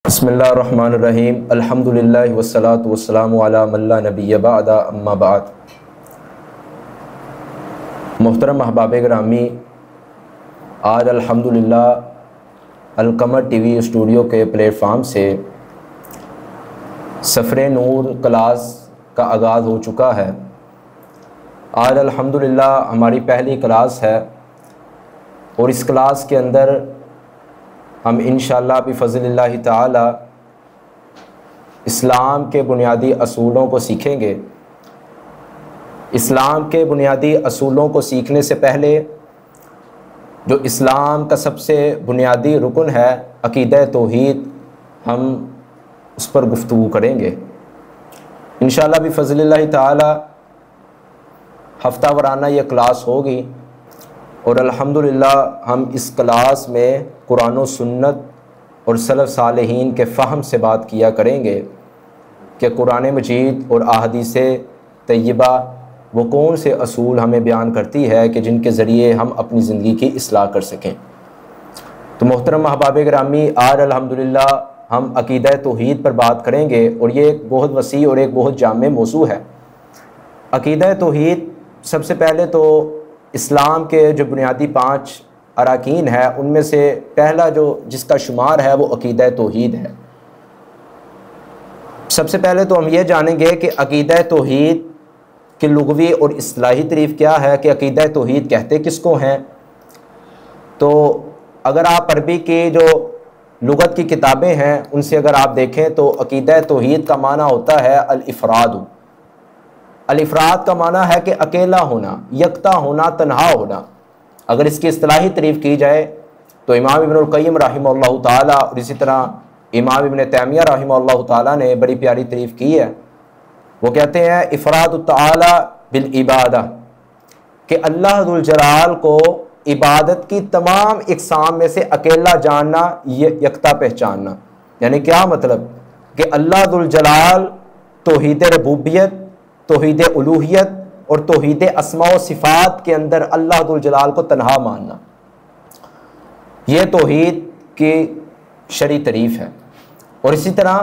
بسم اللہ الرحمن الرحیم الحمدللہ والصلاة والسلام علی من لا نبی بعد اما بعد۔ محترم احباب گرامی، آج الحمدللہ القمر ٹی وی اسٹوڈیو کے پلیٹ فارم سے سفر نور کلاس کا آغاز ہو چکا ہے۔ آج الحمدللہ ہماری پہلی کلاس ہے اور اس کلاس کے اندر ہم انشاءاللہ بفضل اللہ تعالی اسلام کے بنیادی اصولوں کو سیکھیں گے۔ اسلام کے بنیادی اصولوں کو سیکھنے سے پہلے جو اسلام کا سب سے بنیادی رکن ہے عقیدہ توحید، ہم اس پر گفتگو کریں گے انشاءاللہ بفضل اللہ تعالی۔ ہفتہ وارانہ یہ کلاس ہوگی اور الحمدللہ ہم اس کلاس میں قرآن و سنت اور سلف صالحین کے فہم سے بات کیا کریں گے کہ قرآن مجید اور احادیث طیبہ وہ کون سے اصول ہمیں بیان کرتی ہے کہ جن کے ذریعے ہم اپنی زندگی کی اصلاح کر سکیں۔ تو محترم احباب گرامی، آج الحمدللہ ہم عقیدہ توحید پر بات کریں گے اور یہ ایک بہت وسیع اور ایک بہت جامع موضوع ہے۔ عقیدہ توحید سب سے پہلے تو اسلام کے جو بنیادی 5 اراکین ہے ان میں سے پہلا جو جس کا شمار ہے وہ عقیدہ توحید ہے۔ سب سے پہلے تو ہم یہ جانیں گے کہ عقیدہ توحید کی لغوی اور اصطلاحی تعریف کیا ہے، کہ عقیدہ توحید کہتے کس کو ہیں۔ تو اگر آپ عربی کی جو لغت کی کتابیں ہیں ان سے اگر آپ دیکھیں تو عقیدہ توحید کا معنی ہوتا ہے الافراد۔ الافراد کا معنی ہے کہ اکیلا ہونا، یکتا ہونا، تنہا ہونا۔ اگر اس کی اصطلاحی تعریف کی جائے تو امام ابن القیم رحمہ اللہ تعالیٰ اور اسی طرح امام ابن تیمیہ رحمہ اللہ تعالیٰ نے بڑی پیاری تعریف کی ہے۔ وہ کہتے ہیں افراد تعالی بالعبادہ، کہ اللہ ذو الجلال کو عبادت کی تمام اقسام میں سے اکیلا جاننا، یکتا پہچاننا۔ یعنی کیا مطلب؟ کہ اللہ ذو الجلال توحید ربوبیت، توحید الوہیت اور توحید اسماء و صفات کے اندر اللہ ذو الجلال کو تنہا ماننا، یہ توحید کی شرعی تعریف ہے۔ اور اسی طرح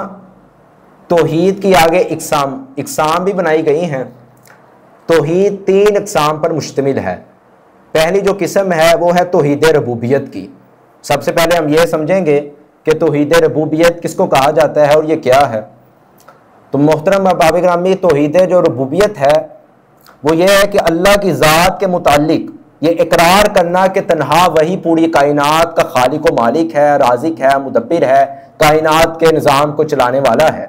توحید کی آگے اقسام بھی بنائی گئی ہیں۔ توحید 3 اقسام پر مشتمل ہے۔ پہلی جو قسم ہے وہ ہے توحید ربوبیت کی۔ سب سے پہلے ہم یہ سمجھیں گے کہ توحید ربوبیت کس کو کہا جاتا ہے اور یہ کیا ہے۔ تو محترم احباب گرامی، توحید جو ربوبیت ہے وہ یہ ہے کہ اللہ کی ذات کے متعلق یہ اقرار کرنا کہ تنہا وہی پوری کائنات کا خالق و مالک ہے، رازق ہے، مدبر ہے، کائنات کے نظام کو چلانے والا ہے۔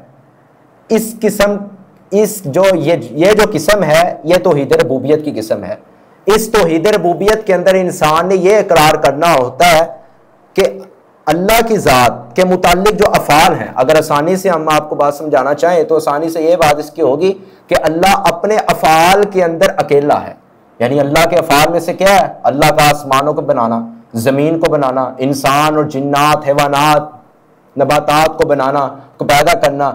یہ جو قسم ہے یہ توحید ربوبیت کی قسم ہے۔ اس توحید ربوبیت کے اندر انسان نے یہ اقرار کرنا ہوتا ہے کہ اللہ کی ذات کے متعلق جو افعال ہیں، اگر آسانی سے ہم آپ کو بات سمجھانا چاہیں تو آسانی سے یہ بات اس کی ہوگی کہ اللہ اپنے افعال کے اندر اکیلا ہے۔ یعنی اللہ کے افعال میں سے کیا ہے؟ اللہ کا آسمانوں کو بنانا، زمین کو بنانا، انسان اور جنات، حیوانات، نباتات کو بنانا، کو پیدا کرنا۔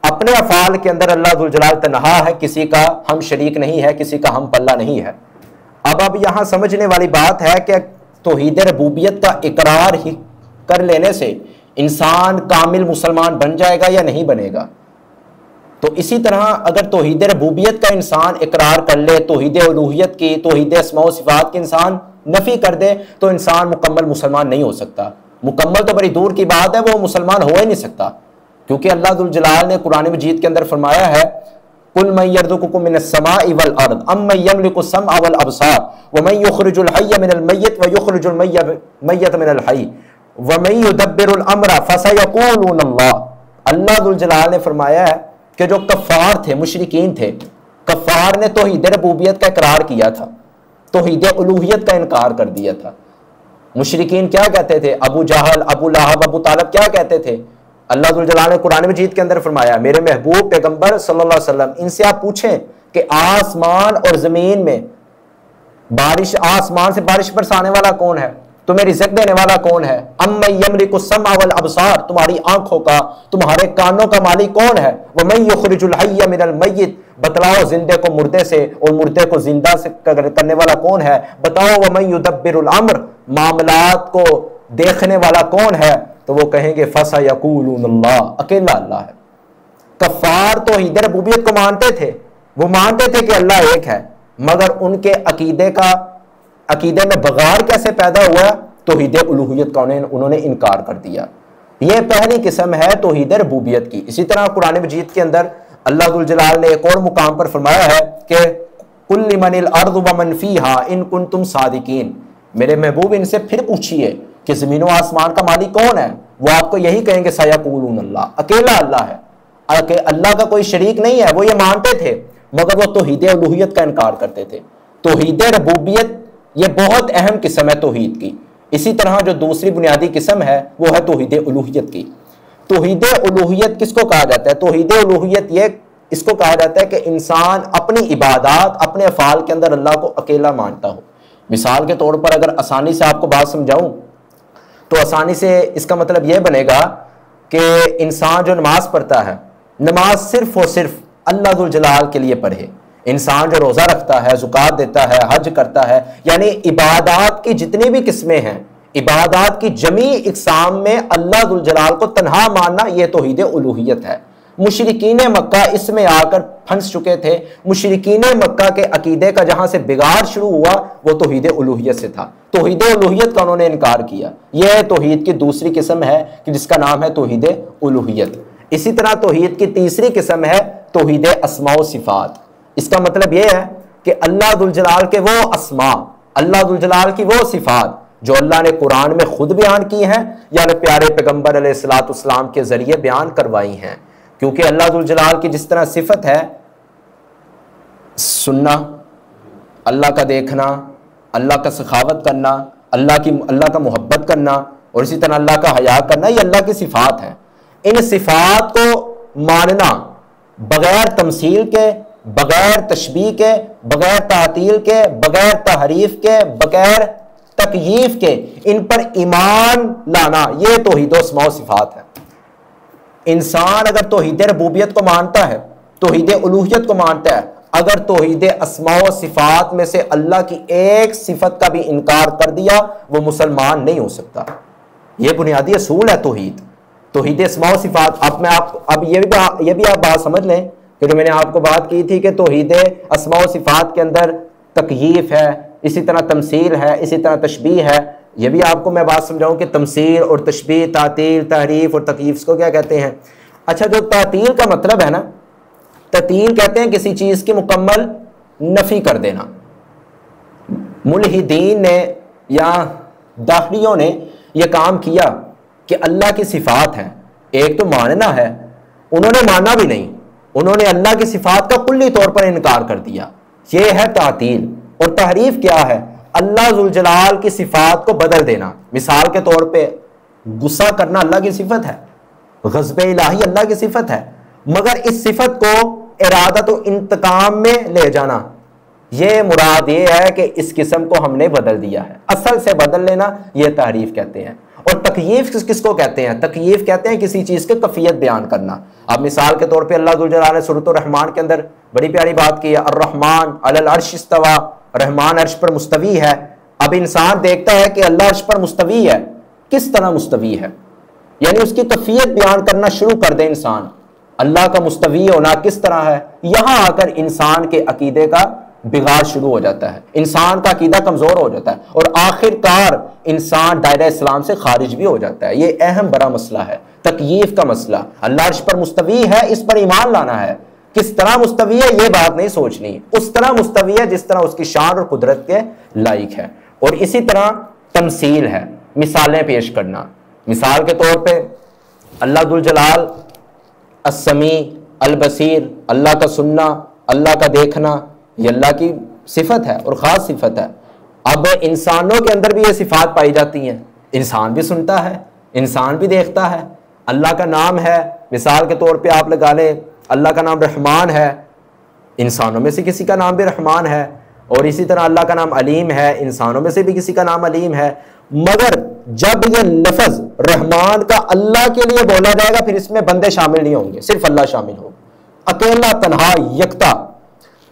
اپنے افعال کے اندر اللہ ذوالجلال تنہا ہے، کسی کا ہم شریک نہیں ہے، کسی کا ہم پلہ نہیں ہے۔ اب یہاں سمجھنے والی بات ہے کہ توحید ربوبیت کا اقرار ہی کر لینے سے انسان کامل مسلمان بن جائے گا یا نہیں بنے گا۔ تو اسی طرح اگر توحید ربوبیت کا انسان اقرار کر لے، توحید الوہیت کی، توحید اسماء و صفات کی انسان نفی کر دے تو انسان مکمل مسلمان نہیں ہو سکتا۔ مکمل تو بڑی دور کی بات ہے، وہ مسلمان ہو ہی نہیں سکتا، کیونکہ اللہ ذو الجلال نے قرآن مجید کے اندر فرمایا ہے قُلْ مَن يَرْزُقُكُم مِّنَ السَّمَاءِ وَالْأَرْضِ أَمَّن يَمْلِكُ السَّمْعَ وَالْأَبْصَارَ وَمَن يُخْرِجُ الْحَيَّ مِنَ الْمَيِّتِ وَيُخْرِجُ الْمَيِّتَ مِنَ الْحَيِّ وَمَن يُدَبِّرُ الْأَمْرَ فَسَيَقُولُونَ اللَّهُ۔ اللہ ذو الجلال نے فرمایا ہے کہ جو کفار تھے، مشرکین تھے، کفار نے توحید ربوبیت کا اقرار کیا تھا، توحید الوہیت کا انکار کر دیا تھا۔ مشرکین کیا کہتے تھے؟ ابو جہل، ابو لہب، ابو طالب کیا کہتے تھے؟ اللہ ذو الجلال نے قرآن مجید کے اندر فرمایا، میرے محبوب پیغمبر صلی اللہ علیہ وسلم ان سے آپ پوچھیں کہ آسمان اور زمین میں بارش، آسمان سے بارش برسانے والا کون ہے؟ تمہیں رزق دینے والا کون ہے؟ اَمَّن يَمْلِكُ السَّمْعَ وَالْأَبْصَارَ، تمہاری آنکھوں کا، تمہارے کانوں کا مالک کون ہے؟ وَمَن يُخْرِجُ الْحَيَّ مِنَ الْمَيِّتِ، بتلاؤ زندے کو مردے سے اور مردے کو زندہ سے کرنے والا کون ہے؟ بتاؤ وَمَن يُدَبِّرُ الْأَمْرَ، معاملات کو دیکھنے والا کون ہے؟ تو وہ کہیں گے فَسَيَقُولُونَ اللَّهُ، اکیلا اللہ ہے۔ کفار توحید ربوبیت کو مانتے تھے، وہ مانتے تھے کہ اللہ ایک ہے، مگر ان کے عقیدے میں بغار کیسے پیدا ہوا؟ توحید الوہیت کا انہوں نے انکار کر دیا۔ یہ پہلی قسم ہے توحید ربوبیت کی۔ اسی طرح قرآن مجید کے اندر اللہ ذوالجلال نے ایک اور مقام پر فرمایا ہے کہ قُل لِمَنِ الْأَرْضُ وَمَنْ فِيهَا إِن كُنتُمْ صَادِقِينَ، میرے محبوب ان سے پھر پوچھئے کہ زمین و آسمان کا مالک کون ہے؟ وہ آپ کو یہی کہیں گے سَيَقُولُونَ اللَّهُ، اکیلا اللہ ہے، کہ اللہ کا کوئی شریک نہیں ہے۔ وہ یہ مانتے تھے مگر وہ توحید الوہیت کا انکار کرتے تھے۔ توحید ربوبیت یہ بہت اہم قسم ہے توحید کی۔ اسی طرح جو دوسری بنیادی قسم ہے وہ ہے توحید الوہیت کی۔ توحید الوہیت کس کو کہا جاتا ہے؟ توحید الوہیت اس کو کہا جاتا ہے کہ انسان اپنی عبادات، اپنے افعال کے اندر اللہ کو اکیلا مانتا ہو۔ مثال کے طور پر اگر آسانی سے آپ کو بات سمجھاؤں تو آسانی سے اس کا مطلب یہ بنے گا کہ انسان جو نماز پڑھتا ہے، نماز صرف اور صرف اللہ ذوالجلال کے لیے پڑھے۔ انسان جو روزہ رکھتا ہے، زکوٰۃ دیتا ہے، حج کرتا ہے، یعنی عبادات کی جتنی بھی قسمیں ہیں، عبادات کی جمیع اقسام میں اللہ ذوالجلال کو تنہا ماننا، یہ توحید الوہیت ہے۔ مشرکین مکہ اس میں آ کر پھنس چکے تھے۔ مشرکین مکہ کے عقیدے کا جہاں سے بگاڑ شروع ہوا وہ توحید الوہیت سے تھا۔ توحید الوہیت کا انہوں نے انکار کیا۔ یہ توحید کی دوسری قسم ہے کہ جس کا نام ہے توحید الوہیت۔ اسی طرح توحید کی تیسری قسم ہے توحید اسماء و صفات۔ اس کا مطلب یہ ہے کہ اللہ ذوالجلال کے وہ اسماء، اللہ ذوالجلال کی وہ صفات جو اللہ نے قرآن میں خود بیان کی ہیں یا پیارے پیغمبر علیہ الصلوۃ والسلام کے ذریعے بیان کروائی ہیں۔ کیونکہ اللہ ذوالجلال کی جس طرح صفت ہے سننا، اللہ کا دیکھنا، اللہ کا سخاوت کرنا، اللہ کا محبت کرنا، اور اسی طرح اللہ کا حیا کرنا، یہ اللہ کی صفات ہیں۔ ان صفات کو ماننا بغیر تمثیل کے، بغیر تشبیہ کے، بغیر تعطیل کے، بغیر تحریف کے، بغیر تکییف کے، ان پر ایمان لانا، یہ توحید و اسماء و صفات ہے۔ انسان اگر توحید ربوبیت کو مانتا ہے، توحید الوہیت کو مانتا ہے، اگر توحید اسماء و صفات میں سے اللہ کی ایک صفت کا بھی انکار کر دیا وہ مسلمان نہیں ہو سکتا۔ یہ بنیادی اصول ہے توحید اسماء و صفات۔ اب یہ بھی آپ بات سمجھ لیں کہ جو میں نے آپ کو بات کی تھی کہ توحید اسماء و صفات کے اندر تکییف ہے، اسی طرح تمثیل ہے، اسی طرح تشبیہ ہے۔ یہ بھی آپ کو میں بات سمجھاؤں کہ تمثیل اور تشبیہ، تعطیل، تحریف اور تکییف کو کیا کہتے ہیں؟ اچھا، جو تعطیل کا مطلب ہے نا، تعطیل کہتے ہیں کسی چیز کی مکمل نفی کر دینا۔ ملحدین نے یا داخلیوں نے یہ کام کیا کہ اللہ کی صفات ہیں، ایک تو ماننا ہے، انہوں نے مانا بھی نہیں، انہوں نے اللہ کی صفات کا کلی طور پر انکار کر دیا۔ یہ ہے تعطیل۔ اور تحریف کیا ہے؟ اللہ ذوالجلال کی صفات کو بدل دینا۔ مثال کے طور پہ غصہ کرنا اللہ کی صفت ہے، غضب الہی اللہ کی صفت ہے، مگر اس صفت کو ارادت و انتقام میں لے جانا، یہ مراد یہ ہے کہ اس قسم کو ہم نے بدل دیا ہے، اصل سے بدل لینا، یہ تحریف کہتے ہیں۔ اور تکییف کس کو کہتے ہیں؟ تکییف کہتے ہیں کسی چیز کی کیفیت بیان کرنا۔ اب مثال کے طور پہ اللہ ذوالجلال نے سورۃ الرحمن کے اندر بڑی پیاری بات کی ہے، الرحمن علی العرش استویٰ، رحمان عرش پر مستوی ہے۔ اب انسان دیکھتا ہے کہ اللہ عرش پر مستوی ہے، کس طرح مستوی ہے، یعنی اس کی کیفیت بیان کرنا شروع کر دے انسان، اللہ کا مستوی ہونا کس طرح ہے، یہاں آ کر انسان کے عقیدے کا بگاڑ شروع ہو جاتا ہے، انسان کا عقیدہ کمزور ہو جاتا ہے، اور آخر کار انسان دائرہ اسلام سے خارج بھی ہو جاتا ہے۔ یہ اہم بڑا مسئلہ ہے، تکییف کا مسئلہ۔ اللہ عرش پر مستوی ہے، اس پر ایمان لانا ہے۔ کس طرح مستوی ہے یہ بات نہیں سوچنی، اس طرح مستوی ہے جس طرح اس کی شان اور قدرت کے لائق ہے۔ اور اسی طرح تمثیل ہے، مثالیں پیش کرنا۔ مثال کے طور پہ اللہ ذوالجلال السمیع البصیر، اللہ کا سننا، اللہ کا دیکھنا، یہ اللہ کی صفت ہے اور خاص صفت ہے۔ اب انسانوں کے اندر بھی یہ صفات پائی جاتی ہیں، انسان بھی سنتا ہے، انسان بھی دیکھتا ہے۔ اللہ کا نام ہے، مثال کے طور پہ آپ لگا لیں اللہ کا نام رحمان ہے، انسانوں میں سے کسی کا نام بھی رحمان ہے، اور اسی طرح اللہ کا نام علیم ہے، انسانوں میں سے بھی کسی کا نام علیم ہے۔ مگر جب یہ لفظ رحمان کا اللہ کے لیے بولا جائے گا پھر اس میں بندے شامل نہیں ہوں گے، صرف اللہ شامل ہوگا، اکیلا تنہا یکتا۔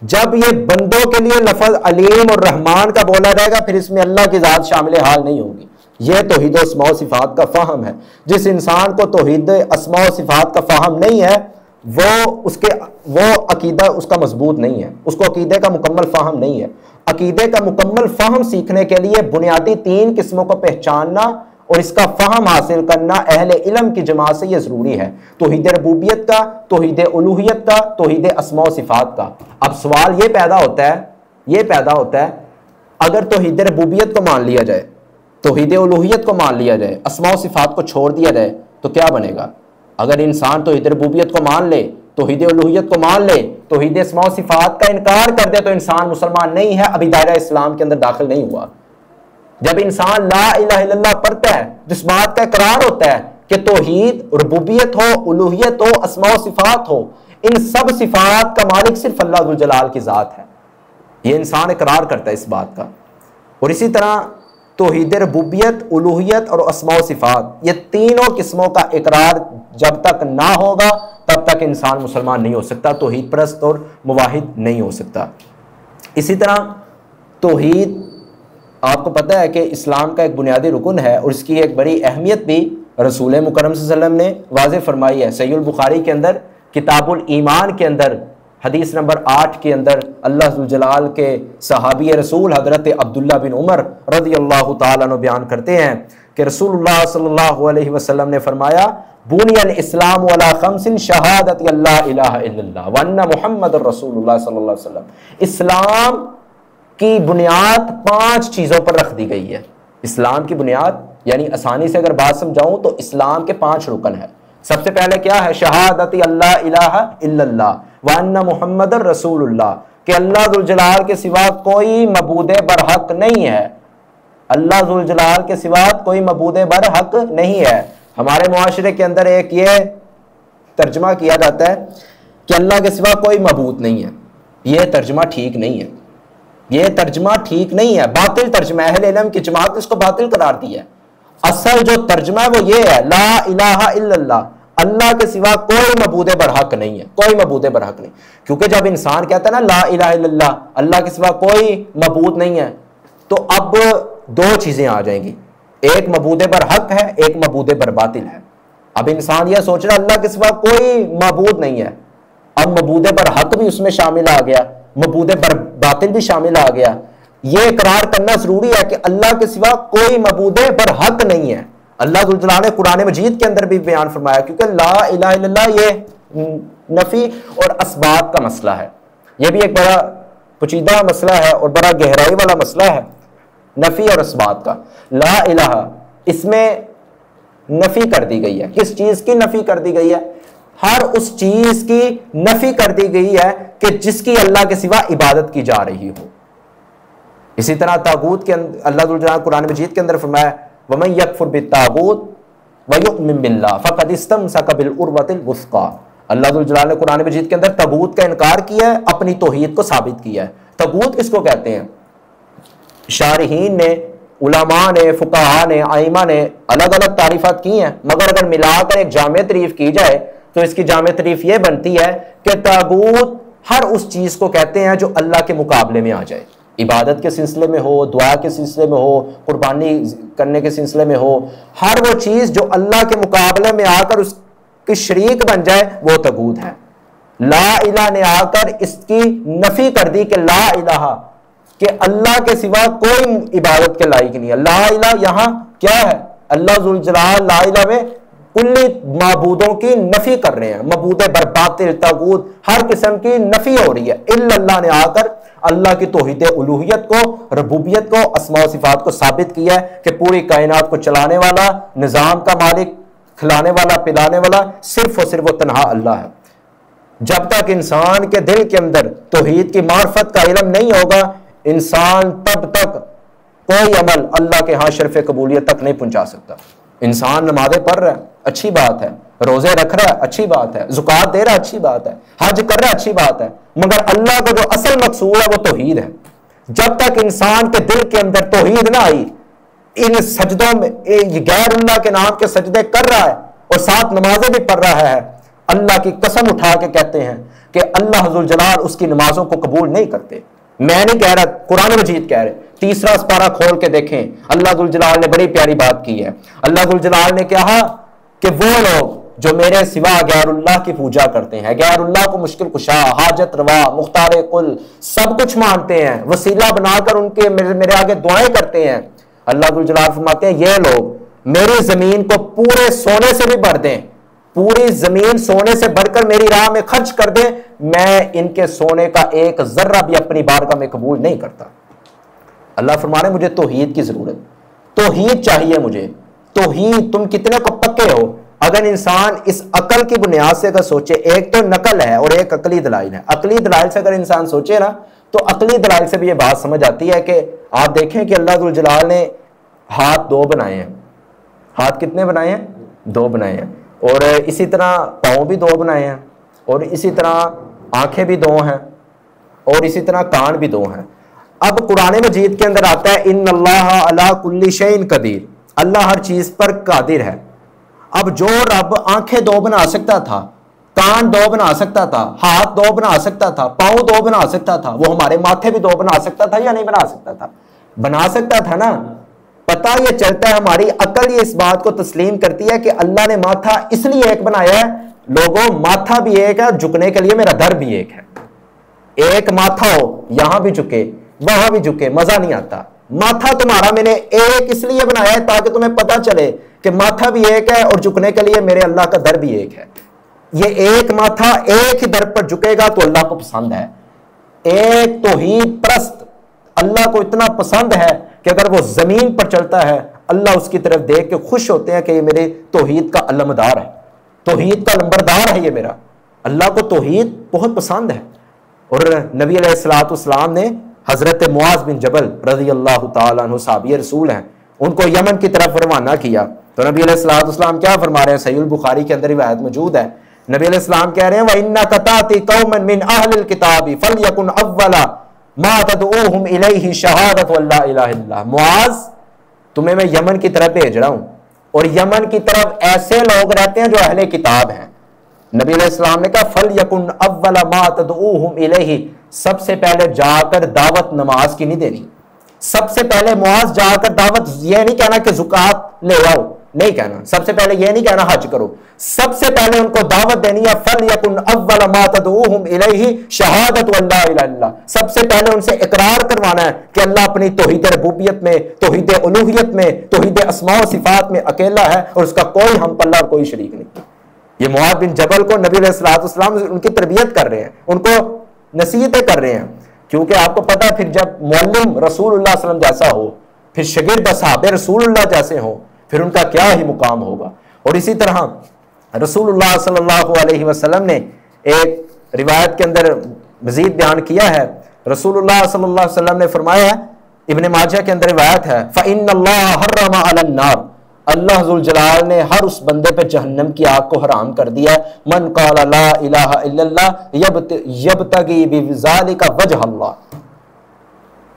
جب یہ بندوں کے لیے لفظ علیم اور رحمان کا بولا جائے گا پھر اس میں اللہ کی ذات شامل حال نہیں ہوگی، یہ توحید اسماء و صفات کا فہم ہے۔ جس انسان کو توحید اسماء و صفات کا فہم نہیں ہے وہ عقیدہ اس کا مضبوط نہیں ہے، اس کو عقیدے کا مکمل فہم نہیں ہے۔ عقیدے کا مکمل فہم سیکھنے کے لیے بنیادی 3 قسموں کو پہچاننا اور اس کا فہم حاصل کرنا اہل علم کی جماعت سے یہ ضروری ہے، توحید ربوبیت کا، توحید الوہیت کا، توحید اسماء و صفات کا۔ اب سوال یہ پیدا ہوتا ہے اگر توحید ربوبیت کو مان لیا جائے، توحید الوہیت کو مان لیا جائے، اسماء و صفات کو چھوڑ دیا جائے تو کیا بنے گا؟ اگر انسان توحید ربوبیت کو مان لے، توحید الوہیت کو مان لے، توحید اسماء و صفات کا انکار کر دے تو انسان مسلمان نہیں ہے، ابھی دائرہ اسلام کے اندر داخل نہیں ہوا۔ جب انسان لا الہ الا اللہ پڑھتا ہے، جس بات کا اقرار ہوتا ہے کہ توحید ربوبیت ہو، الوہیت ہو، اسماء و صفات ہو، ان سب صفات کا مالک صرف اللہ ذوالجلال کی ذات ہے، یہ انسان اقرار کرتا ہے اس بات کا۔ اور اسی طرح توحید ربوبیت، الوہیت اور اسماء و صفات، یہ تینوں قسموں کا اقرار جب تک نہ ہوگا تب تک انسان مسلمان نہیں ہو سکتا، توحید پرست اور موحد نہیں ہو سکتا۔ اسی طرح توحید آپ کو پتہ ہے کہ اسلام کا ایک بنیادی رکن ہے اور اس کی ایک بڑی اہمیت بھی رسول مکرم صلی اللہ علیہ وسلم نے واضح فرمائی ہے۔ صحیح البخاری کے اندر کتاب الایمان کے اندر حدیث نمبر 8 کے اندر اللہ ذوالجلال کے صحابی رسول حضرت عبداللہ بن عمر رضی اللہ تعالیٰ عنہ بیان کرتے ہیں کہ رسول اللہ صلی اللہ علیہ وسلم نے فرمایا بنی الاسلام علی خمس شہادت اللہ الہ الا اللہ وان محمد رسول اللہ صلی اللہ علیہ وسلم۔ اسلام کی بنیاد 5 چیزوں پر رکھ دی گئی ہے۔ اسلام کی بنیاد یعنی آسانی سے اگر بات سمجھاؤں تو اسلام کے 5 رکن ہیں۔ سب سے پہلے کیا ہے؟ شہادت اللہ الہ الا اللہ وان محمد رسول اللہ، کہ اللہ ذوالجلال کے سوا کوئی معبود برحق نہیں ہے، اللہ ذوالجلال کے سوا کوئی معبود برحق نہیں ہے۔ ہمارے معاشرے کے اندر ایک یہ ترجمہ کیا جاتا ہے کہ اللہ کے سوا کوئی معبود نہیں ہے، یہ ترجمہ ٹھیک نہیں ہے، یہ ترجمہ ٹھیک نہیں ہے، باطل ترجمہ، اہل علم کی جماعت نے اس کو باطل قرار دیا ہے۔ اصل جو ترجمہ ہے وہ یہ ہے لا الہ الا اللہ، اللہ کے سوا کوئی معبود برحق نہیں ہے، کوئی معبود برحق نہیں۔ کیونکہ جب انسان کہتا ہے نا لا الہ الا اللہ، اللہ کے سوا کوئی معبود نہیں ہے، تو اب 2 چیزیں آ جائیں گی، ایک معبود برحق ہے، ایک معبود برباطل ہے۔ اب انسان یہ سوچ رہا اللہ کے سوا کوئی معبود نہیں ہے، اب معبود برحق بھی اس میں شامل آ گیا، معبود برباطل بھی شامل آ گیا۔ یہ اقرار کرنا ضروری ہے کہ اللہ کے سوا کوئی معبود برحق نہیں ہے۔ اللہ ذوالجلال نے قرآن مجید کے اندر بھی بیان فرمایا، کیونکہ لا الہ الا اللہ یہ نفی اور اثبات کا مسئلہ ہے، یہ بھی ایک بڑا پیچیدہ مسئلہ ہے اور بڑا گہرائی والا مسئلہ ہے، نفی اور اثبات کا۔ لا الہ اس میں نفی کر دی گئی ہے، کس چیز کی نفی کر دی گئی ہے؟ ہر اس چیز کی نفی کر دی گئی ہے کہ جس کی اللہ کے سوا عبادت کی جا رہی ہو۔ اسی طرح طاغوت کے اندر اللہ ذوالجلال قرآن مجید کے اندر فرمایا وَمَن يَكْفُرْ بِالطَّاغُوتِ وَيُؤْمِن بِاللَّهِ فَقَدِ اسْتَمْسَكَ بِالْعُرْوَةِ الْوُثْقَىٰ۔ اللہ ذوالجلال نے قرآن مجید کے اندر طاغوت کا انکار کیا ہے، اپنی توحید کو ثابت کیا ہے۔ طاغوت کس کو کہتے ہیں؟ شارحین نے، علماء نے، فقہاء نے، ائمہ نے الگ الگ تعریفات کی ہیں، مگر اگر ملا کر ایک جامع تعریف کی جائے تو اس کی جامع تعریف یہ بنتی ہے کہ طاغوت ہر اس چیز کو کہتے ہیں جو اللہ کے مقابلے میں آ جائے، عبادت کے سلسلے میں ہو، دعا کے سلسلے میں ہو، قربانی کرنے کے سلسلے میں ہو، ہر وہ چیز جو اللہ کے مقابلے میں آ کر اس کی شریک بن جائے وہ طاغوت ہے۔ لا الہ نے آ کر اس کی نفی کر دی کہ لا الہ، کہ اللہ کے سوا کوئی عبادت کے لائق نہیں ہے۔ لا الہ یہاں کیا ہے؟ اللہ ذوالجلال لا الہ میں کلی معبودوں کی نفی کر رہے ہیں، معبود برباطل، طاغوت، ہر قسم کی نفی ہو رہی ہے۔ الا اللہ نے آ کر اللہ کی توحید الوہیت کو، ربوبیت کو، اسماء و صفات کو ثابت کیا ہے کہ پوری کائنات کو چلانے والا، نظام کا مالک، کھلانے والا، پلانے والا صرف اور صرف و تنہا اللہ ہے۔ جب تک انسان کے دل کے اندر توحید کی معرفت کا علم نہیں ہوگا، انسان تب تک کوئی عمل اللہ کے ہاں شرف قبولیت تک نہیں پہنچا سکتا۔ انسان نمازیں پڑھ رہا ہے، اچھی بات ہے، روزے رکھ رہا ہے، اچھی بات ہے، زکوٰۃ دے رہا ہے، اچھی بات ہے، حج کر رہا ہے، اچھی بات ہے، مگر اللہ کا جو اصل مقصود ہے وہ توحید ہے۔ جب تک انسان کے دل کے اندر توحید نہ آئی، ان سجدوں میں غیر اللہ کے نام کے سجدے کر رہا ہے اور ساتھ نمازیں بھی پڑھ رہا ہے، اللہ کی قسم اٹھا کے کہتے ہیں کہ اللہ ذوالجلال اس کی نمازوں کو قبول نہیں کرتے۔ میں نہیں کہہ رہا، قرآن مجید کہہ رہے تیسرا سپارہ کھول کے دیکھیں، اللہ ذوالجلال نے بڑی پیاری بات کی ہے۔ اللہ ذوالجلال نے کہا کہ وہ لوگ جو میرے سوا غیر اللہ کی پوجا کرتے ہیں، غیر اللہ کو مشکل کشا، حاجت روا، مختار کل سب کچھ مانتے ہیں، وسیلہ بنا کر ان کے میرے آگے دعائیں کرتے ہیں، اللہ ذوالجلال فرماتے ہیں یہ لوگ میری زمین کو پورے سونے سے بھی بھر دیں، پوری زمین سونے سے بھر کر میری راہ میں خرچ کر دیں، میں ان کے سونے کا ایک ذرہ بھی اپنی بارگاہ میں قبول نہیں کرتا۔ اللہ فرما رہے ہیں مجھے توحید کی ضرورت، توحید چاہیے مجھے، توحید۔ تم کتنے کو پکے ہو؟ اگر انسان اس عقل کی بنیاد سے اگر سوچے، ایک تو نقل ہے اور ایک عقلی دلائل ہے، عقلی دلائل سے اگر انسان سوچے نا تو عقلی دلائل سے بھی یہ بات سمجھ آتی ہے کہ آپ دیکھیں کہ اللہ ذوالجلال نے ہاتھ دو بنائے ہیں، ہاتھ کتنے بنائے ہیں؟ دو بنائے ہیں، اور اسی طرح پاؤں بھی دو بنائے ہیں، اور اسی طرح آنکھیں بھی دو ہیں، اور اسی طرح کان بھی دو ہیں۔ اب قرآن مجید کے اندر آتا ہے ان اللہ علی کل شیء قدیر، اللہ ہر چیز پر قادر ہے۔ اب جو رب آنکھیں دو بنا سکتا تھا، کان دو بنا سکتا تھا، ہاتھ دو بنا سکتا تھا، پاؤں دو بنا سکتا تھا، وہ ہمارے ماتھے بھی دو بنا سکتا تھا یا نہیں بنا سکتا تھا؟ بنا سکتا تھا نا۔ پتہ یہ چلتا ہے، ہماری عقل یہ اس بات کو تسلیم کرتی ہے کہ اللہ نے ماتھا اس لیے ایک بنایا ہے، لوگوں ماتھا بھی ایک ہے، جھکنے کے لیے میرا در بھی ایک ہے۔ ایک ماتھا ہو، یہاں بھی جھکے وہاں بھی جھکے، مزہ نہیں آتا۔ ماتھا تمہارا میں نے ایک اس لیے بنایا ہے تاکہ تمہیں پتہ چلے کہ ماتھا بھی ایک ہے اور جھکنے کے لیے میرے اللہ کا در بھی ایک ہے۔ یہ ایک ماتھا ایک ہی در پر جھکے گا تو اللہ کو پسند ہے۔ ایک توحید پرست اللہ کو اتنا پسند ہے کہ اگر وہ زمین پر چلتا ہے اللہ اس کی طرف دیکھ کے خوش ہوتے ہیں کہ یہ میرے توحید کا علمدار ہے، توحید کا لمبردار ہے یہ میرا۔ اللہ کو توحید بہت پسند ہے۔ اور نبی علیہ الصلوۃ والسلام نے حضرت معاذ بن جبل رضی اللہ تعالیٰ عنہ صحابی رسول ہیں، ان کو یمن کی طرف روانہ کیا تو نبی علیہ الصلوۃ والسلام کیا فرما رہے ہیں؟ صحیح البخاری کے اندر روایت موجود ہے، نبی علیہ السلام کہہ رہے ہیں وَإِنَّكَ تَأْتِي قَوْمًا مِّنْ أَهْلِ الْكِتَابِ فَلْيَكُنْ أَوَّلَ مَا تَدْعُوهُمْ إِلَيْهِ شَهَادَةُ أَن لَّا إِلَٰهَ إِلَّا اللَّهُ۔ معاذ تمہیں میں یمن کی طرف بھیج رہا ہوں، اور یمن کی طرف ایسے لوگ رہتے ہیں جو اہل کتاب ہیں۔ نبی علیہ السلام نے کہا فَلْيَكُنْ أَوَّلَ مَا تَدْعُوهُمْ إِلَيْهِ، سب سے پہلے جا کر دعوت نماز کی نہیں دینی، سب سے پہلے معاذ جا کر دعوت یہ نہیں کہنا کہ زکات لے آؤ، نہیں کہنا، سب سے پہلے یہ نہیں کہنا حج کرو، سب سے پہلے ان کو دعوت دینی ہے فَلْيَكُنْ أَوَّلَ مَا تَدْعُوهُمْ إِلَيْهِ شَهَادَةُ أَن لَّا إِلَٰهَ إِلَّا اللَّهُ۔ سب سے پہلے ان سے اقرار کروانا ہے کہ اللہ اپنی توحید ربوبیت میں، توحید الوہیت میں، توحید اسماء و صفات میں اکیلا ہے اور اس کا کوئی ہم پلہ اور کوئی شریک نہیں۔ یہ معاذ بن جبل کو نبی علیہ الصلوۃ والسلام ان کی تربیت کر رہے ہیں، ان کو نصیحتیں کر رہے ہیں، کیونکہ آپ کو پتا ہے پھر جب معلم رسول اللہ صلی اللہ علیہ وسلم جیسا ہو، پھر شاگرد اصحاب رسول اللہ جیسے ہوں، پھر ان کا کیا ہی مقام ہوگا۔ اور اسی طرح رسول اللہ صلی اللہ علیہ وسلم نے ایک روایت کے اندر مزید بیان کیا ہے، رسول اللہ صلی اللہ علیہ وسلم نے فرمایا ہے، ابن ماجہ کے اندر روایت ہے فَإِنَّ اللَّهَ حَرَّمَ عَلَى النَّارِ، اللہ ذوالجلال نے ہر اس بندے پہ جہنم کی آگ کو حرام کر دیا ہے من قال لا الہ الا اللہ یبتغی بذالک وجہ اللہ،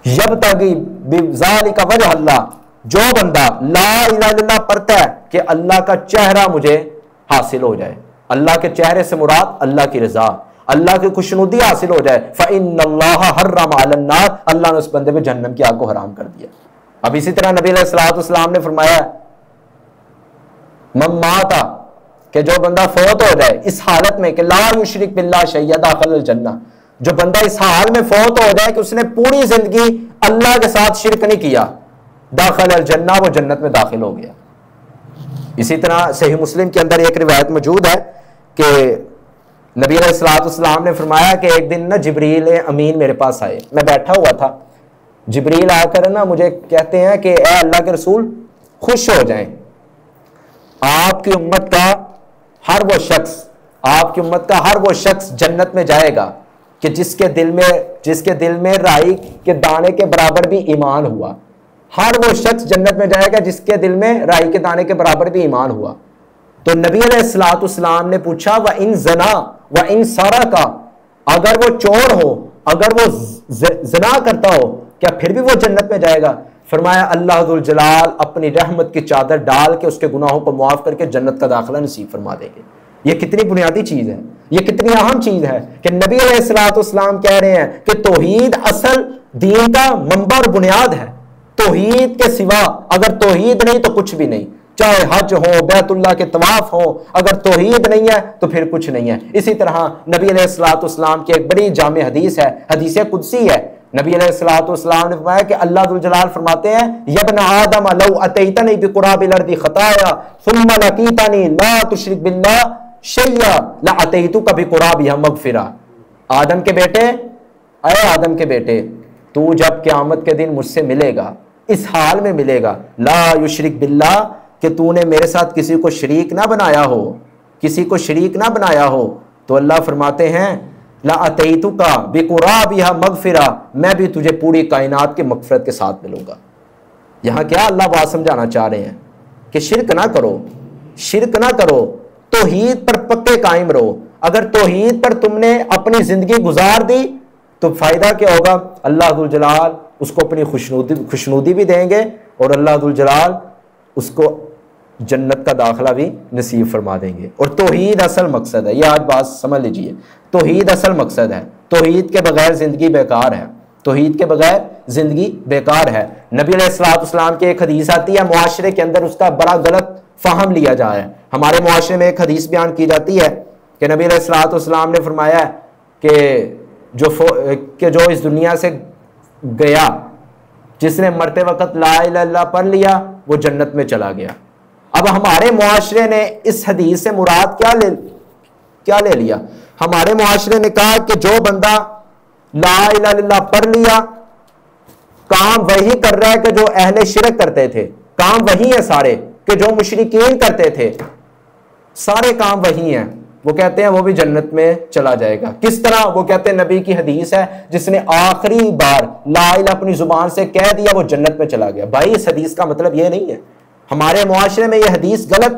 یبتغی بذالک وجہ اللہ، جو بندہ لا الہ الا اللہ پڑھتا ہے کہ اللہ کا چہرہ مجھے حاصل ہو جائے، اللہ کے چہرے سے مراد اللہ کی رضا، اللہ کی خوشنودی حاصل ہو جائے، فإن اللہ حرم علی النار، اللہ نے اس بندے پہ جہنم کی آگ کو حرام کر دیا۔ اب اسی طرح نبی علیہ الصلوۃ والسلام نے فرمایا من ماتا، کہ جو بندہ فوت ہو جائے اس حالت میں کہ لا یشرک باللہ شیئا داخل الجنہ، جو بندہ اس حال میں فوت ہو جائے کہ اس نے پوری زندگی اللہ کے ساتھ شرک نہیں کیا، داخل الجنہ، وہ جنت میں داخل ہو گیا۔ اسی طرح صحیح مسلم کے اندر ایک روایت موجود ہے کہ نبی علیہ الصلوۃ والسلام نے فرمایا کہ ایک دن نا جبریل امین میرے پاس آئے، میں بیٹھا ہوا تھا، جبریل آ کر نا مجھے کہتے ہیں کہ اے اللہ کے رسول خوش ہو جائیں، آپ کی امت کا ہر وہ شخص، آپ کی امت کا ہر وہ شخص جنت میں جائے گا کہ جس کے دل میں رائی کے دانے کے برابر بھی ایمان ہوا، ہر وہ شخص جنت میں جائے گا جس کے دل میں رائی کے دانے کے برابر بھی ایمان ہوا۔ تو نبی علیہ الصلوۃ والسلام نے پوچھا وَإِن زَنَا وَإِن سَرَقَ، اگر وہ چور ہو، اگر وہ زنا کرتا ہو، کیا پھر بھی وہ جنت میں جائے گا؟ فرمایا اللہ ذوالجلال اپنی رحمت کی چادر ڈال کے اس کے گناہوں کو معاف کر کے جنت کا داخلہ نصیب فرما دیں گے۔ یہ کتنی بنیادی چیز ہے، یہ کتنی اہم چیز ہے کہ نبی علیہ الصلوۃ والسلام کہہ رہے ہیں کہ توحید اصل دین کا منبع اور بنیاد ہے، توحید کے سوا اگر توحید نہیں تو کچھ بھی نہیں، چاہے حج ہو، بیت اللہ کے طواف ہو، اگر توحید نہیں ہے تو پھر کچھ نہیں ہے۔ اسی طرح نبی علیہ الصلوۃ والسلام کی ایک بڑی جامع حدیث ہے، حدیث قدسی ہے۔ نبی علیہ الصلوۃ والسلام نے فرمایا کہ اللہ ذوالجلال فرماتے ہیں یا ابن آدم لو اتیتنی بقراب الارض خطایا ثم لقیتنی لا تشرک باللہ شیئا لاتیتک بقرابها مغفرہ۔ آدم کے بیٹے، اے آدم کے بیٹے، تو جب قیامت کے دن مجھ سے ملے گا، اس حال میں ملے گا لا یشرک باللہ، کہ تو نے میرے ساتھ کسی کو شریک نہ بنایا ہو، کسی کو شریک نہ بنایا ہو، تو اللہ فرماتے ہیں لَأَتَيْتُكَ بِقُرَابِهَا مَغْفِرَةً، میں بھی تجھے پوری کائنات کے مغفرت کے ساتھ ملوں گا۔ یہاں کیا اللہ بات سمجھانا چاہ رہے ہیں کہ شرک نہ کرو، شرک نہ کرو، توحید پر پکے قائم رہو۔ اگر توحید پر تم نے اپنی زندگی گزار دی تو فائدہ کیا ہوگا؟ اللہ ذوالجلال اس کو اپنی خوشنودی بھی دیں گے، اور اللہ ذوالجلال اس کو جنت کا داخلہ بھی نصیب فرما دیں گے۔ اور توحید اصل مقصد ہے، یہ آج بات سمجھ لیجئے، توحید اصل مقصد ہے۔ توحید کے بغیر زندگی بیکار ہے، توحید کے بغیر زندگی بیکار ہے۔ نبی علیہ الصلوۃ والسلام کی ایک حدیث آتی ہے، معاشرے کے اندر اس کا بڑا غلط فہم لیا جا ہے۔ ہمارے معاشرے میں ایک حدیث بیان کی جاتی ہے کہ نبی علیہ الصلوۃ والسلام نے فرمایا کہ جو اس دنیا سے گیا، جس نے مرتے وقت لا الہ الا اللہ پڑھ لیا، وہ جنت میں چلا گیا۔ اب ہمارے معاشرے نے اس حدیث سے مراد کیا لے لیا؟ ہمارے معاشرے نے کہا کہ جو بندہ لا الہ الا اللہ پڑھ لیا، کام وہی کر رہا ہے کہ جو اہل شرک کرتے تھے، کام وہی ہے سارے کہ جو مشرکین کرتے تھے، سارے کام وہی ہیں۔ وہ کہتے ہیں وہ بھی جنت میں چلا جائے گا۔ کس طرح؟ وہ کہتے ہیں نبی کی حدیث ہے جس نے آخری بار لا الہ اپنی زبان سے کہہ دیا وہ جنت میں چلا گیا۔ بھائی اس حدیث کا مطلب یہ نہیں ہے۔ ہمارے معاشرے میں یہ حدیث غلط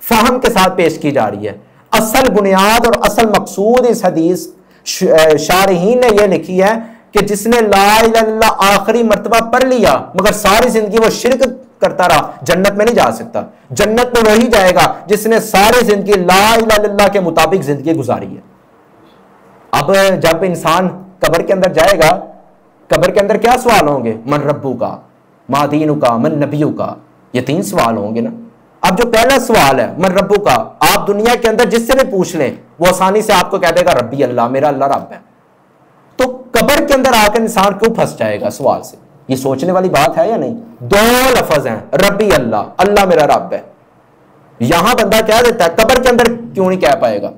فہم کے ساتھ پیش کی جا رہی ہے۔ اصل بنیاد اور اصل مقصود اس حدیث شارحین نے یہ لکھی ہے کہ جس نے لا الہ الا اللہ آخری مرتبہ پڑھ لیا مگر ساری زندگی وہ شرک کرتا رہا، جنت میں نہیں جا سکتا۔ جنت میں وہی جائے گا جس نے ساری زندگی لا الہ الا اللہ کے مطابق زندگی گزاری ہے۔ اب جب انسان قبر کے اندر جائے گا، قبر کے اندر کیا سوال ہوں گے؟ من ربو کا، ما دینو کا، من نبیو کا، یہ 3 سوال ہوں گے نا۔ اب جو پہلا سوال ہے من ربو کا، آپ دنیا کے اندر جس سے بھی پوچھ لیں وہ آسانی سے آپ کو کہہ دے گا ربی اللہ، میرا اللہ رب ہے۔ تو قبر کے اندر آ کر انسان کیوں پھنس جائے گا سوال سے؟ یہ سوچنے والی بات ہے یا نہیں؟ 2 لفظ ہیں، ربی اللہ، اللہ میرا رب ہے۔ یہاں بندہ کہہ دیتا ہے، قبر کے اندر کیوں نہیں کہہ پائے گا؟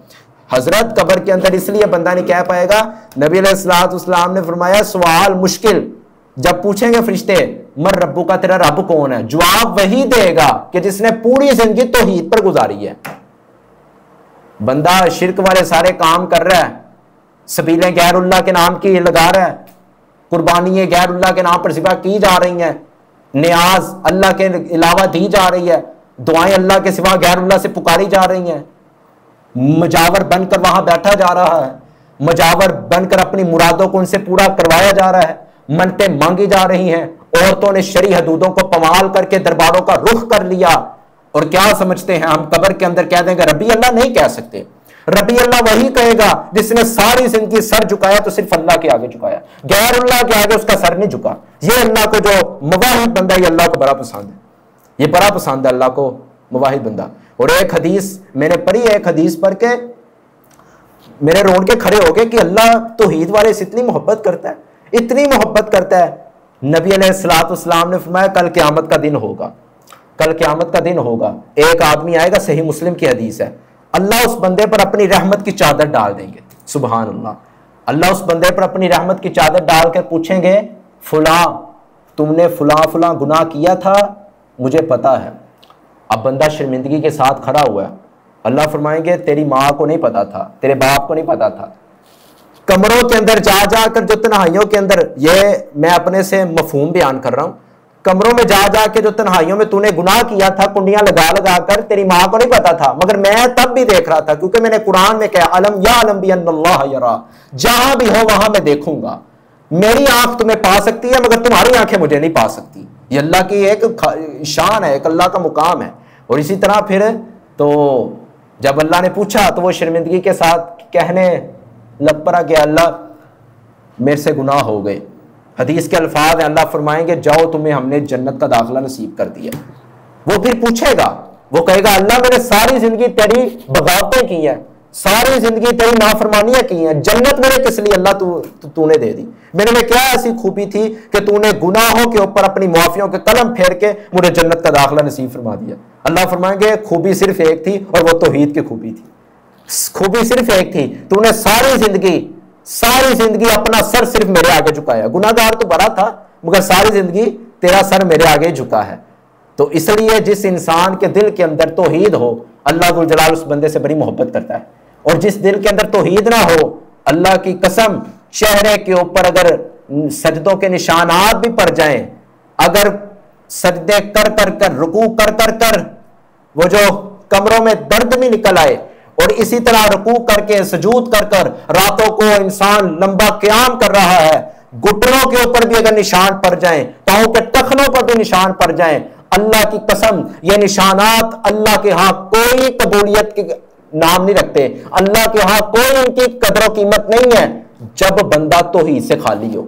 حضرت قبر کے اندر اس لیے بندہ نہیں کہہ پائے گا، نبی علیہ الصلوۃ والسلام نے فرمایا سوال مشکل، جب پوچھیں گے فرشتے من ربو کا، تیرا رب کون ہے، جواب وہی دے گا کہ جس نے پوری زندگی توحید پر گزاری ہے۔ بندہ شرک والے سارے کام کر رہا ہے، سبیلیں غیر اللہ کے نام کی لگا رہا ہے، قربانیاں غیر اللہ کے نام پر ذبح کی جا رہی ہیں، نیاز اللہ کے علاوہ دی جا رہی ہے، دعائیں اللہ کے سوا غیر اللہ سے پکاری جا رہی ہیں، مجاور بن کر وہاں بیٹھا جا رہا ہے، مجاور بن کر اپنی مرادوں کو ان سے پورا کروایا جا رہا ہے، منتیں مانگی جا رہی ہیں، عورتوں نے شرعی حدودوں کو پامال کر کے درباروں کا رخ کر لیا، اور کیا سمجھتے ہیں ہم قبر کے اندر کہہ دیں گے ربی اللہ؟ نہیں کہہ سکتے۔ ربی اللہ وہی کہے گا جس نے ساری زندگی سر جھکایا تو صرف اللہ کے آگے جھکایا، غیر اللہ کے آگے اس کا سر نہیں جھکا۔ یہ اللہ کو جو مواحد بندہ، یہ اللہ کو بڑا پسند ہے، یہ بڑا پسند ہے اللہ کو مواحد بندہ۔ اور ایک حدیث میں نے پڑھی، ایک حدیث پڑھ کے میرے رون کے کھڑے ہو گئے کہ اللہ توحید والے سے اتنی محبت کرتا ہے، اتنی محبت کرتا ہے۔ نبی علیہ الصلوۃ والسلام نے فرمایا کل قیامت کا دن ہوگا، کل قیامت کا دن ہوگا، ایک آدمی آئے گا، صحیح مسلم کی حدیث ہے، اللہ اس بندے پر اپنی رحمت کی چادر ڈال دیں گے، سبحان اللہ، اللہ اس بندے پر اپنی رحمت کی چادر ڈال کر پوچھیں گے فلاں تم نے فلاں فلاں گناہ کیا تھا، مجھے پتا ہے۔ اب بندہ شرمندگی کے ساتھ کھڑا ہوا ہے، اللہ فرمائیں گے تیری ماں کو نہیں پتا تھا، تیرے باپ کو نہیں پتا تھا۔ کمروں کے اندر جا جا کر، جو تنہائیوں کے اندر، یہ میں اپنے سے مفہوم بیان کر رہا ہوں، کمروں میں جا جا کے جو تنہائیوں میں تو نے گناہ کیا تھا کنڈیاں لگا لگا کر، تیری ماں کو نہیں پتا تھا، مگر میں تب بھی دیکھ رہا تھا، کیونکہ میں نے قرآن میں کہا علم یا علم بھی ان اللہ یرا، جہاں بھی ہو وہاں میں دیکھوں گا۔ میری آنکھ تمہیں پا سکتی ہے مگر تمہاری آنکھیں مجھے نہیں پا سکتی۔ یہ اللہ کی ایک شان ہے، ایک اللہ کا مقام ہے۔ اور اسی طرح پھر تو جب اللہ نے پوچھا تو وہ شرمندگی کے ساتھ کہنے لگ پڑا کہ اللہ میرے سے گناہ ہو گئے، حدیث کے الفاظ ہیں، اللہ فرمائیں گے جاؤ تمہیں ہم نے جنت کا داخلہ نصیب کر دیا۔ وہ پھر پوچھے گا، وہ کہے گا اللہ میں نے ساری زندگی تیری بغاوتیں کی ہیں، ساری زندگی تیری نافرمانیاں کی ہیں، جنت میرے کس لیے اللہ تو نے دے دی؟ میرے میں کیا ایسی خوبی تھی کہ تو نے گناہوں کے اوپر اپنی معافیوں کے قلم پھیر کے مجھے جنت کا داخلہ نصیب فرما دیا؟ اللہ فرمائیں گے خوبی صرف ایک تھی اور وہ توحید کی خوبی تھی، خوبی صرف ایک تھی، تو نے ساری زندگی اپنا سر صرف میرے آگے جھکایا، گناہگار تو بڑا تھا مگر ساری زندگی تیرا سر میرے آگے جھکا ہے۔ تو اس لیے جس انسان کے دل کے اندر توحید ہو، اللہ ذوالجلال اس بندے سے بڑی محبت کرتا ہے، اور جس دل کے اندر توحید نہ ہو، اللہ کی قسم چہرے کے اوپر اگر سجدوں کے نشانات بھی پڑ جائیں، اگر سجدے کر رکوع کر وہ جو کمروں میں درد بھی نکل آئے، اور اسی طرح رکوع کر کے سجود کر راتوں کو انسان لمبا قیام کر رہا ہے، گھٹنوں کے اوپر بھی اگر نشان پڑ جائیں، پاؤں کے ٹخنوں پر بھی نشان پڑ جائیں، اللہ کی قسم یہ نشانات اللہ کے ہاں کوئی قبولیت کے نام نہیں رکھتے، اللہ کے ہاں کوئی ان کی قدر و قیمت نہیں ہے جب بندہ توحید سے خالی ہو۔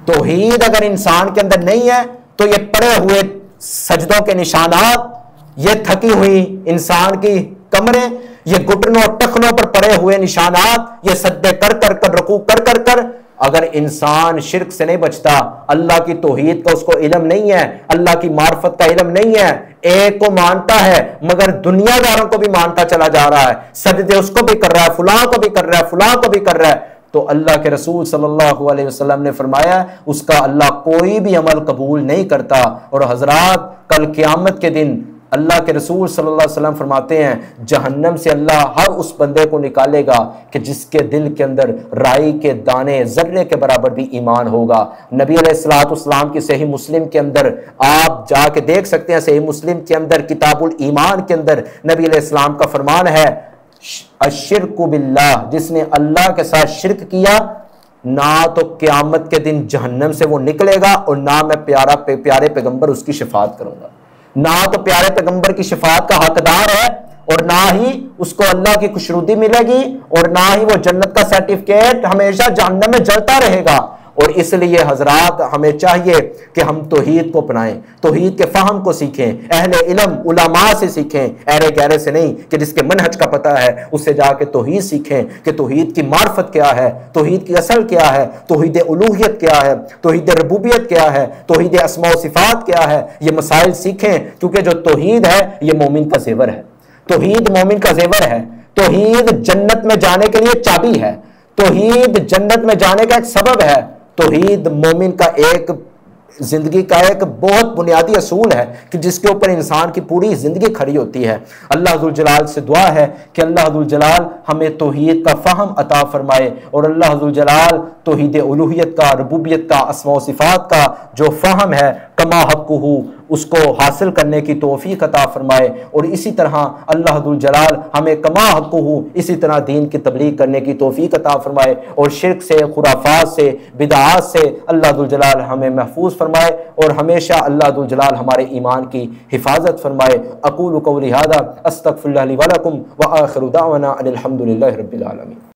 توحید اگر انسان کے اندر نہیں ہے تو یہ پڑے ہوئے سجدوں کے نشانات، یہ تھکی ہوئی انسان کی کمریں، یہ گھٹنوں اور ٹخنوں پر پڑے ہوئے نشانات، یہ سجدے کر رکوع کر اگر انسان شرک سے نہیں بچتا، اللہ کی توحید کا اس کو علم نہیں ہے، اللہ کی معرفت کا علم نہیں ہے، ایک کو مانتا ہے مگر دنیا داروں کو بھی مانتا چلا جا رہا ہے، سجدے اس کو بھی کر رہا ہے، فلاں کو بھی کر رہا ہے، فلاں کو بھی کر رہا ہے، تو اللہ کے رسول صلی اللہ علیہ وسلم نے فرمایا اس کا اللہ کوئی بھی عمل قبول نہیں کرتا۔ اور حضرات کل قیامت کے دن اللہ کے رسول صلی اللہ علیہ وسلم فرماتے ہیں جہنم سے اللہ ہر اس بندے کو نکالے گا کہ جس کے دل کے اندر رائی کے دانے ذرے کے برابر بھی ایمان ہوگا۔ نبی علیہ الصلوۃ والسلام کی صحیح مسلم کے اندر آپ جا کے دیکھ سکتے ہیں، صحیح مسلم کے اندر کتاب الایمان کے اندر نبی علیہ السلام کا فرمان ہے الشرک باللہ، جس نے اللہ کے ساتھ شرک کیا نہ تو قیامت کے دن جہنم سے وہ نکلے گا، اور نہ میں پیارے پیغمبر اس کی شفاعت کروں گا، نہ تو پیارے پیغمبر کی شفاعت کا حقدار ہے، اور نہ ہی اس کو اللہ کی خوشنودی ملے گی، اور نہ ہی وہ جنت کا سرٹیفکیٹ ہمیشہ جہنم میں جلتا رہے گا۔ اور اس لیے حضرات ہمیں چاہیے کہ ہم توحید کو اپنائیں، توحید کے فہم کو سیکھیں، اہل علم علماء سے سیکھیں، ایرے گہرے سے نہیں کہ جس کے منہج کا پتہ ہے اس سے جا کے توحید سیکھیں کہ توحید کی معرفت کیا ہے، توحید کی اصل کیا ہے، توحید الوہیت کیا ہے، توحید ربوبیت کیا ہے، توحید اسماء و صفات کیا ہے، یہ مسائل سیکھیں، کیونکہ جو توحید ہے یہ مومن کا زیور ہے، توحید مومن کا زیور ہے، توحید جنت میں جانے کے لیے چابی ہے، توحید جنت میں جانے کا ایک سبب ہے، توحید مومن کا ایک زندگی کا ایک بہت بنیادی اصول ہے کہ جس کے اوپر انسان کی پوری زندگی کھڑی ہوتی ہے۔ اللہ ذوالجلال سے دعا ہے کہ اللہ ذوالجلال ہمیں توحید کا فہم عطا فرمائے، اور اللہ ذوالجلال توحید الوہیت کا، ربوبیت کا، اسماء و صفات کا جو فہم ہے کما حقہ اس کو حاصل کرنے کی توفیق عطا فرمائے، اور اسی طرح اللہ ذوالجلال ہمیں کما حقہ اسی طرح دین کی تبلیغ کرنے کی توفیق عطا فرمائے، اور شرک سے، خرافات سے، بدعات سے اللہ ذوالجلال ہمیں محفوظ فرمائے، اور ہمیشہ اللہ ذوالجلال ہمارے ایمان کی حفاظت فرمائے۔ اقول قولی ھذا استغفر اللہ لی ولکم وآخر دعوانا ان الحمد للہ رب العالمین۔